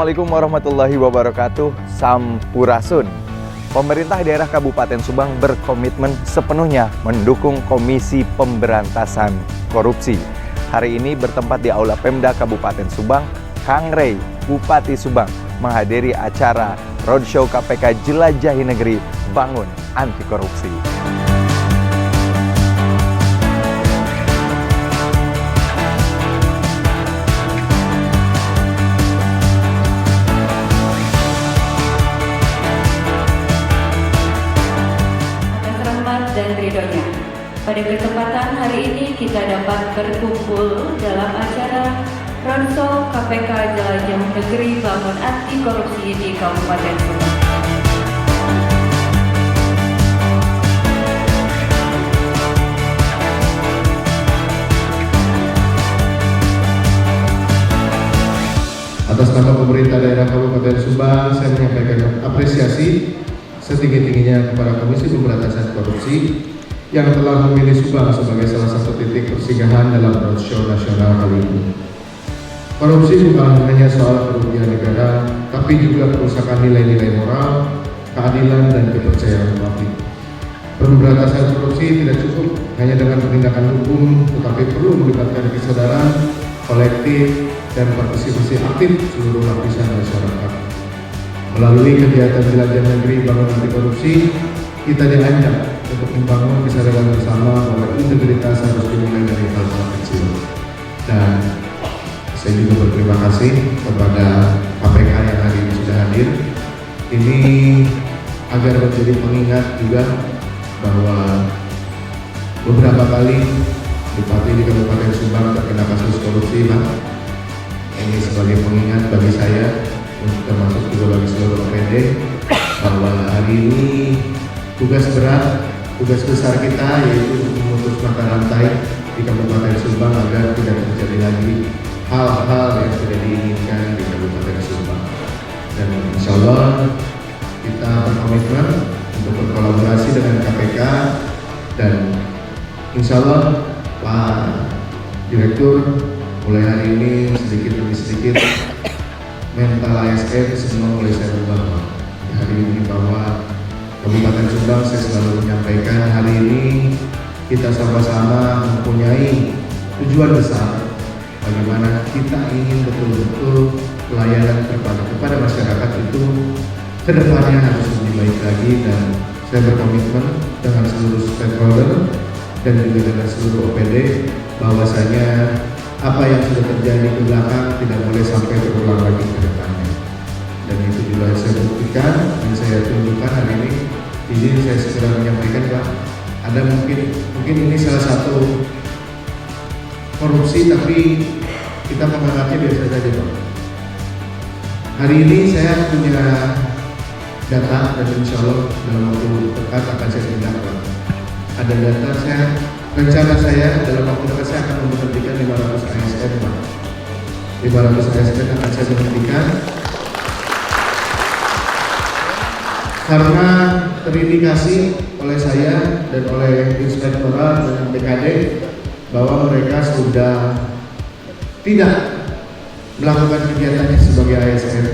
Assalamualaikum warahmatullahi wabarakatuh. Sampurasun. Pemerintah daerah Kabupaten Subang berkomitmen sepenuhnya mendukung Komisi Pemberantasan Korupsi. Hari ini bertempat di Aula Pemda Kabupaten Subang, Kang Rey, Bupati Subang, menghadiri acara Roadshow KPK Jelajahi Negeri Bangun Anti Korupsi. Dan ridhonya. Pada kesempatan hari ini kita dapat berkumpul dalam acara Roadshow KPK Jelajah Negeri Bangun Anti Korupsi di Kabupaten Subang. Atas nama pemerintah daerah Kabupaten Subang, saya menyampaikan apresiasi setinggi-tingginya kepada Komisi Pemberantasan Korupsi yang telah memilih Subang sebagai salah satu titik persinggahan dalam roadshow nasional kali ini. Korupsi bukan hanya soal kerugian negara, tapi juga kerusakan nilai-nilai moral, keadilan, dan kepercayaan publik. Pemberantasan korupsi tidak cukup hanya dengan penindakan hukum, tetapi perlu melibatkan kesadaran kolektif dan partisipasi aktif seluruh lapisan masyarakat. Melalui kegiatan Jelajah Negeri Bangun Anti Korupsi, kita diajak untuk membangun kesadaran bersama bahwa integritas harus dimulai dari hal-hal kecil. Dan saya juga berterima kasih kepada KPK yang hari ini sudah hadir. Ini agar menjadi pengingat juga bahwa beberapa kali Bupati di Kabupaten Subang terkena kasus korupsi, Pak. Ini sebagai pengingat bagi saya, termasuk juga bagi seluruh OPD, bahwa hari ini tugas berat, tugas besar kita yaitu memutus mata rantai di Kabupaten Subang agar tidak terjadi lagi hal-hal yang tidak diinginkan di Kabupaten Subang. Dan insya Allah kita berkomitmen untuk berkolaborasi dengan KPK dan insya Allah Pak Direktur mulai hari ini sedikit demi sedikit mental ASN semua mulai saya ubah hari ini, bahwa Kabupaten Subang saya selalu menyampaikan hari ini kita sama-sama mempunyai tujuan besar bagaimana kita ingin betul-betul pelayanan kepada masyarakat itu kedepannya harus lebih baik lagi, dan saya berkomitmen dengan seluruh stakeholder dan juga dengan seluruh OPD bahwasanya apa yang sudah terjadi di belakang tidak boleh sampai terulang lagi ke depannya. Dan itu juga saya buktikan dan saya tunjukkan hari ini. Ini saya segera menyampaikan, Pak, ada mungkin ini salah satu korupsi tapi kita menganggapnya biasa saja, Pak. Hari ini saya punya data dan insya Allah dalam waktu dekat akan saya tindak, Pak. Ada data rencana saya dalam waktu dekat saya akan memberhentikan 500 ASN, Pak. 500 ASN akan saya berhentikan karena terindikasi oleh saya dan oleh Inspektorat dan BKD bahwa mereka sudah tidak melakukan kegiatannya sebagai ASN,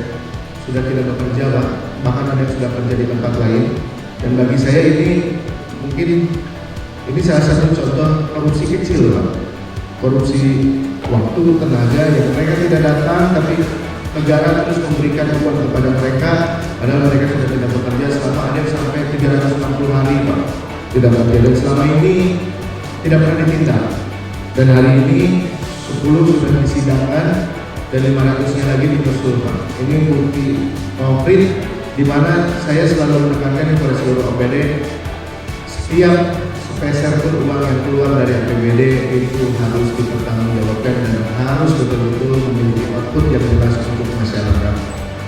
sudah tidak bekerja, Pak. Bahkan ada yang sudah kerja di tempat lain. Dan bagi saya ini salah satu contoh korupsi kecil, Pak. Korupsi waktu, tenaga yang mereka tidak datang tapi negara terus memberikan uang kepada mereka padahal mereka sudah tidak bekerja selama ada yang sampai 360 hari, Pak, tidak bekerja, dan selama ini tidak pernah ditindak. Dan hari ini 10 sudah disidangkan dan 500-nya lagi ditusul, Pak. Ini bukti konkret di mana saya selalu menekankan kepada seluruh OPD, setiap sepeser pun uang yang keluar dari APBD itu harus dipertanggungjawabkan dan harus betul-betul memiliki output yang jelas untuk masyarakat.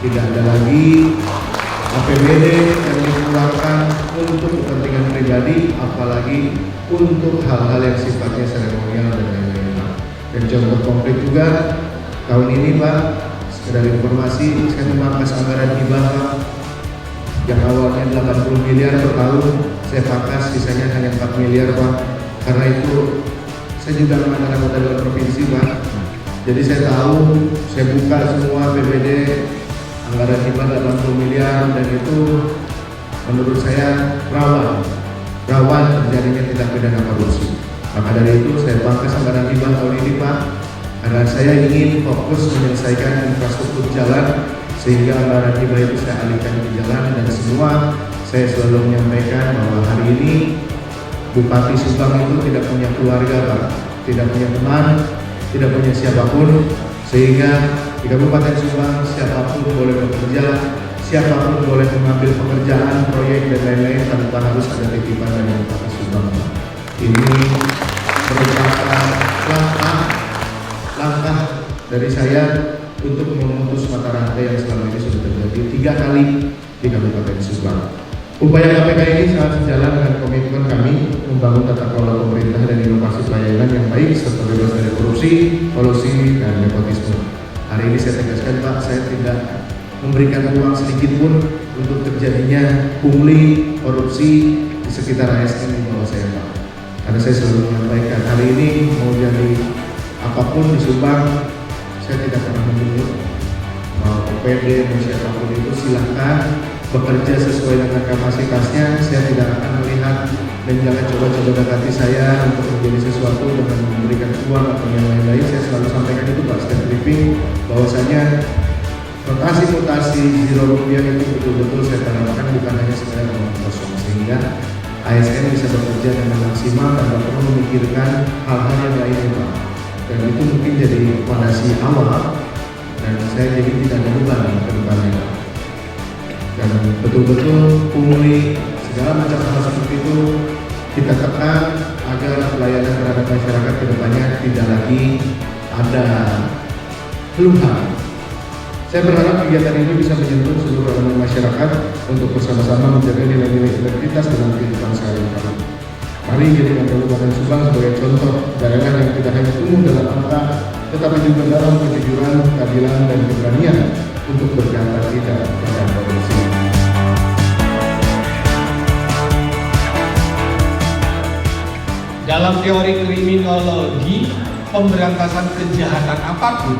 Tidak ada lagi APBD yang dikeluarkan untuk kepentingan pribadi, apalagi untuk hal-hal yang sifatnya seremonial dan lain-lain. Dan contoh konkret juga tahun ini, Pak, sekedar informasi, saya memangkas anggaran hibah, Pak, yang awalnya 80 miliar per tahun, saya pangkas sisanya hanya 4 miliar, Pak. Karena itu saya juga mantan anggota dewan provinsi, Pak. Jadi saya tahu, saya buka semua APBD anggaran hibah 80 miliar, dan itu menurut saya rawan terjadinya tindak pidana korupsi. Maka dari itu saya pangkas anggaran hibah tahun ini, Pak, karena saya ingin fokus menyelesaikan infrastruktur jalan, sehingga anggaran hibah itu saya alihkan ke jalan. Dan semua saya selalu menyampaikan bahwa hari ini Bupati Subang itu tidak punya keluarga, Pak, tidak punya teman, tidak punya siapapun, sehingga di Kabupaten Subang siapapun boleh bekerja, siapapun boleh mengambil pekerjaan, proyek dan lain-lain tanpa harus ada titipan dari Bupati Subang. Ini merupakan langkah dari saya untuk memutus mata rantai yang selama ini sudah terjadi 3 kali di Kabupaten Subang. Upaya KPK ini sangat sejalan dengan komitmen kami membangun tata kelola pemerintah dan inovasi pelayanan yang baik serta bebas dari korupsi, kolusi, dan nepotisme. Hari ini saya tegaskan, Pak, saya tidak memberikan ruang sedikit pun untuk terjadinya pungli korupsi di sekitar ASN di bawah saya, Pak. Karena saya selalu menyampaikan hari ini mau jadi apapun di Subang, saya tidak pernah menyebut mau OPD mau siapapun itu silahkan bekerja sesuai dengan kapasitasnya. Saya tidak akan melihat dan jangan coba-coba dekati saya untuk menjadi sesuatu dengan memberikan uang atau yang lain-lain. Saya selalu sampaikan itu, Pak, setiap briefing, bahwasanya mutasi zero rupiah itu betul-betul saya tanamkan bukan hanya sekedar uang kosong, sehingga ASN bisa bekerja dengan maksimal tanpa perlu memikirkan hal-hal yang lainnya, Pak. Dan itu mungkin jadi fondasi awal, dan saya jadi tidak ada beban ke depannya, Pak. Dan betul-betul pungli segala macam hal seperti itu kita tekan agar pelayanan terhadap masyarakat ke depannya tidak lagi ada keluhan. Saya berharap kegiatan ini bisa menyentuh seluruh elemen masyarakat untuk bersama-sama menjaga nilai-nilai integritas dalam kehidupan sehari-hari. Mari jadikan Kabupaten Subang sebagai contoh daerah yang tidak hanya tumbuh dalam angka, tetapi juga dalam kejujuran, keadilan, dan keberanian untuk berkata tidak pada korupsi. Dalam teori kriminologi, pemberantasan kejahatan apapun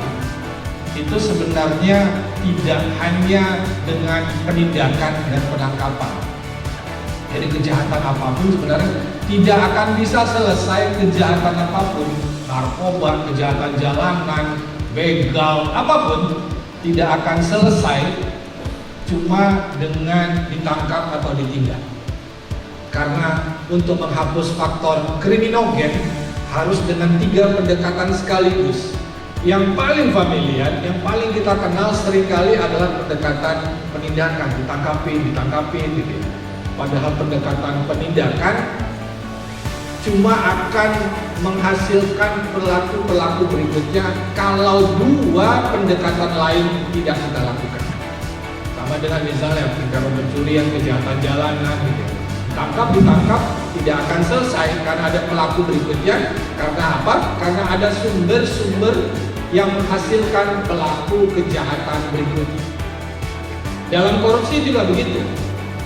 itu sebenarnya tidak hanya dengan penindakan dan penangkapan. Jadi kejahatan apapun sebenarnya tidak akan bisa selesai, kejahatan apapun, narkoba, kejahatan jalanan, begal, apapun tidak akan selesai cuma dengan ditangkap atau ditindak. Karena untuk menghapus faktor kriminogen harus dengan 3 pendekatan sekaligus. Yang paling familiar, yang paling kita kenal seringkali adalah pendekatan penindakan, ditangkapin gitu. Padahal pendekatan penindakan cuma akan menghasilkan pelaku-pelaku berikutnya kalau 2 pendekatan lain tidak kita lakukan. Sama dengan misalnya perkara pencurian, kejahatan jalanan gitu. Ditangkap tidak akan selesai karena ada pelaku berikutnya. Karena apa? Karena ada sumber-sumber yang menghasilkan pelaku kejahatan berikutnya. Dalam korupsi juga begitu.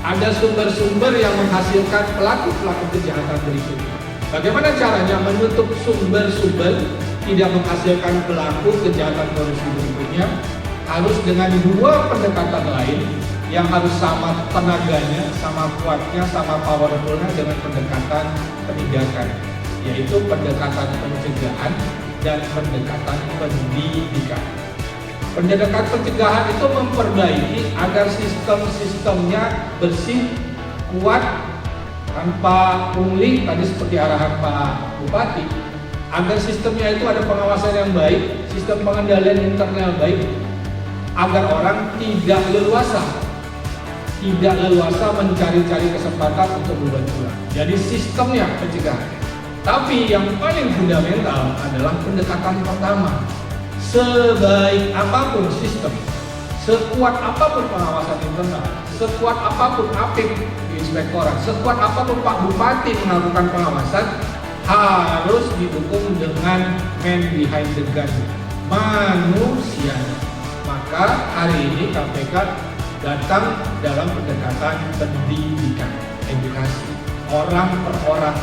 Ada sumber-sumber yang menghasilkan pelaku-pelaku kejahatan berikutnya. Bagaimana caranya menutup sumber-sumber tidak menghasilkan pelaku kejahatan korupsi berikutnya? Harus dengan 2 pendekatan lain yang harus sama tenaganya, sama kuatnya, sama powerfulnya dengan pendekatan penindakan, yaitu pendekatan pencegahan dan pendekatan pendidikan. Pendekatan pencegahan itu memperbaiki agar sistem-sistemnya bersih, kuat, tanpa pungli, tadi seperti arahan Pak Bupati, agar sistemnya itu ada pengawasan yang baik, sistem pengendalian internal baik, agar orang tidak leluasa mencari-cari kesempatan untuk berbuat curang. Jadi sistemnya pencegahan. Tapi yang paling fundamental adalah pendekatan pertama. Sebaik apapun sistem, sekuat apapun pengawasan internal, sekuat apapun APIK di inspektorat, sekuat apapun Pak Bupati melakukan pengawasan, harus didukung dengan man behind the gun, manusia. Maka hari ini KPK datang dalam pendekatan pendidikan, edukasi, orang per orang.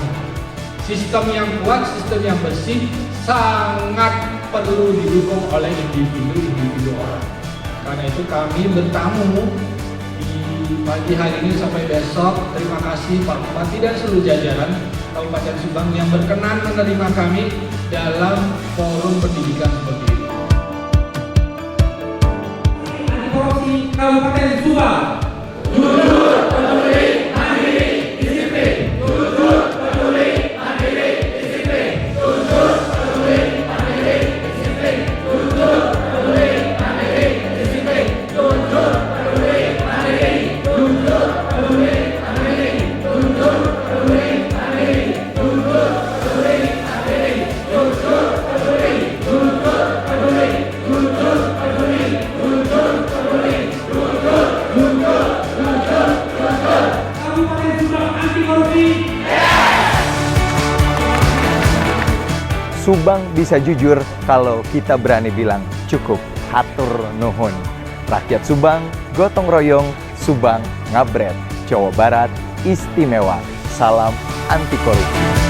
Sistem yang kuat, sistem yang bersih sangat perlu didukung oleh individu orang. Karena itu kami bertamu di pagi hari ini sampai besok. Terima kasih Pak Bupati dan seluruh jajaran Kabupaten Subang yang berkenan menerima kami dalam forum pendidikan seperti ini. Korupsi Kabupaten Subang. Jujur, peduli, mandiri, disiplin. Jujur, peduli, mandiri, disiplin. Jujur, peduli, mandiri, disiplin. Jujur, peduli, mandiri, disiplin. Jujur, peduli, mandiri. Jujur, peduli, mandiri. Jujur, peduli, mandiri. Jujur, peduli, mandiri. Jujur, peduli, jujur, peduli, jujur, peduli, jujur, peduli, jujur, jujur, jujur, jujur. Kabupaten Subang anti korupsi. Subang bisa jujur kalau kita berani bilang cukup, hatur nuhun. Rakyat Subang, gotong royong, Subang ngabret. Jawa Barat istimewa. Salam anti korupsi.